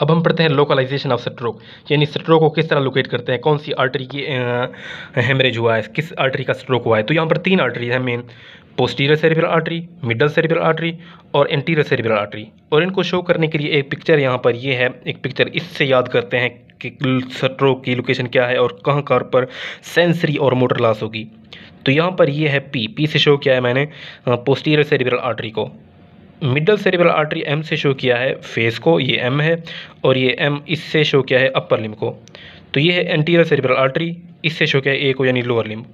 अब हम पढ़ते हैं लोकलाइजेशन ऑफ स्ट्रोक, यानी स्ट्रोक को किस तरह लोकेट करते हैं, कौन सी आर्टरी की हेमरेज हुआ है, किस आर्टरी का स्ट्रोक हुआ है। तो यहाँ पर 3 आर्टरी हैं main, posterior cerebral artery, middle cerebral artery और एंटीरियर सेरेब्रल आर्टरी। और इनको शो करने के लिए एक पिक्चर यहाँ पर ये है, एक पिक्चर, इससे याद करते हैं कि स्ट्रोक की लोकेशन क्या है और कहाँ कहाँ पर सेंसरी और मोटर लॉस होगी। तो यहाँ पर ये है पी से शो किया है मैंने पोस्टीरियर सेरेब्रल आर्टरी को। मिडल सेरेब्रल आर्टरी एम से शो किया है फेस को, ये एम है, और ये एम इससे शो किया है अपर लिम्ब को। तो ये है एंटीरियर सेरेब्रल आर्टरी, इससे शो किया है ए को यानी लोअर लिम्ब।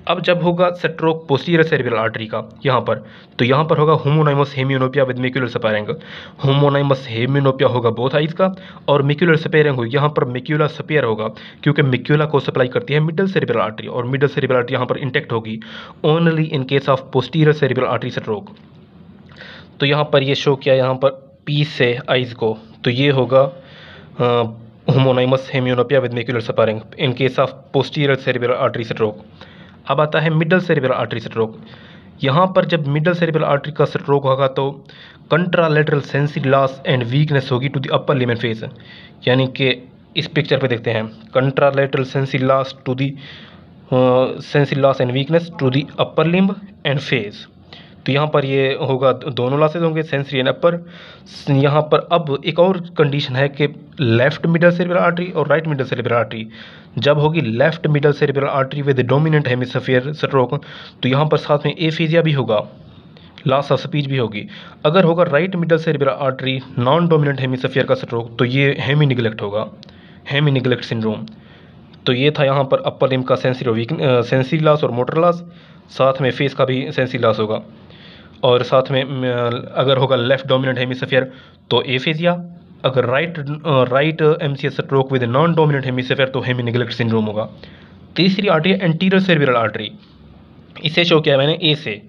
अब जब होगा स्ट्रोक पोस्टीरियर सेरेब्रल आर्टरी का यहाँ पर, तो यहाँ पर होगा homonymous hemianopia with macular sparing. होमोनाइमस हेमियोनोपिया होगा बोथ आइज का, और मैक्युलर स्पेयरिंग होगी, यहाँ पर मैक्युला स्पेयर होगा क्योंकि मैक्युला को सप्लाई करती है मिडल सेरेब्रल आर्टरी, और मिडल सेरेब्रल आर्टरी यहाँ पर इंटेक्ट होगी only in case of posterior cerebral artery stroke. तो यहाँ पर ये शो किया यहाँ पर पी से आइज को, तो ये होगा homonymous hemianopia with macular sparing in case of posterior cerebral artery stroke. अब आता है मिडल सेरेब्रल आर्टरी स्ट्रोक। यहाँ पर जब मिडल सेरेब्रल आर्टरी का स्ट्रोक होगा तो contralateral sensory loss and weakness होगी to the upper limb and face, यानी कि इस पिक्चर पे देखते हैं contralateral sensory loss to the sensory loss and weakness to the upper limb and face. तो यहाँ पर ये होगा, दोनों लॉसेज होंगे सेंसरी एंड अपर। यहाँ पर अब एक और कंडीशन है कि लेफ्ट मिडल सेरेब्रल आर्टरी और राइट मिडल सेरेब्रल आर्टरी जब होगी left middle cerebral artery with dominant hemisphere stroke, तो यहाँ पर साथ में एफीजिया भी होगा, लॉस ऑफ स्पीच भी होगी। अगर होगा right middle cerebral artery non dominant hemisphere का स्ट्रोक, तो ये हेमी निगलेक्ट होगा, हेमी निगलेक्ट सिंड्रोम। तो ये था यहाँ पर अपर लिम्ब का सेंसरी लॉस और मोटर लॉस, साथ में फेस का भी सेंसरी लॉस होगा, और साथ में अगर होगा लेफ्ट डोमिनेंट हेमिस्फीयर तो एफेजिया, अगर right MCS stroke with non dominant hemisphere तो हेमी निगलेक्ट सिंड्रोम होगा। तीसरी आर्टरी एंटीरियर सेरेब्रल आर्टरी, इसे शो किया है मैंने ए से।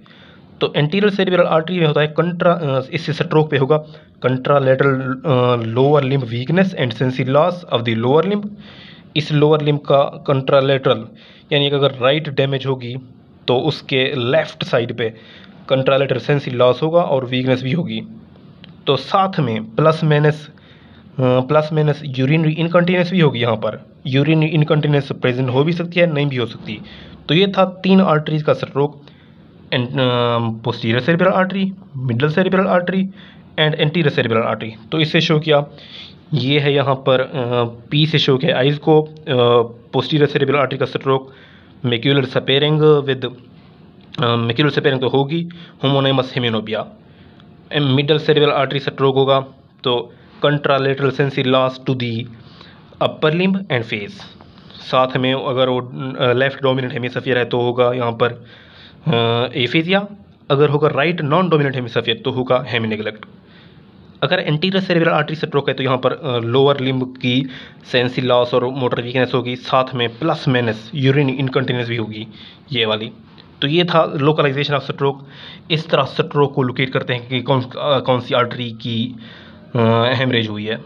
तो एंटीरियर सेरेब्रल आर्टरी में होता है इससे स्ट्रोक पे होगा contralateral lower limb weakness and sensory loss of the lower limb. इस लोअर लिम्ब का कंट्रालेटरल, यानी कि अगर राइट डैमेज होगी तो उसके लेफ्ट साइड पे कंट्रालेटरल सेंसरी लॉस होगा और वीकनेस भी होगी। तो साथ में प्लस माइनस यूरिनरी इनकंटिनेंस भी होगी, यहाँ पर यूरिनरी इनकंटिनेंस प्रेजेंट हो भी सकती है, नहीं भी हो सकती। तो ये था 3 आर्टरीज का stroke, posterior cerebral artery, middle cerebral artery and anterior cerebral artery. तो इससे शो किया, ये है यहाँ पर पी से शो किया आइज को, पोस्टीरियर सेरेब्रल आर्टरी का stroke, macular sparing with macular sparing तो होगी, homonymous hemianopia. Middle cerebral artery stroke होगा तो contralateral sensory loss to the upper limb and face. साथ में अगर वो लेफ्ट डोमिनेंट हेमिस्फीयर है तो होगा यहाँ पर एफेजिया, अगर होगा राइट नॉन डोमिनेंट हेमिस्फीयर तो होगा हेमी निगलेक्ट। अगर एंटीरियर सेरेब्रल आर्टरी स्ट्रोक है तो यहाँ पर लोअर लिम्ब की सेंसरी लॉस और मोटर वीकनेस होगी, साथ में प्लस माइनस यूरिनरी इनकंटिनेंस भी होगी, ये वाली। तो ये था लोकलाइजेशन ऑफ स्ट्रोक। इस तरह स्ट्रोक को लोकेट करते हैं कि कौन सी आर्टरी की हेमरेज हुई है।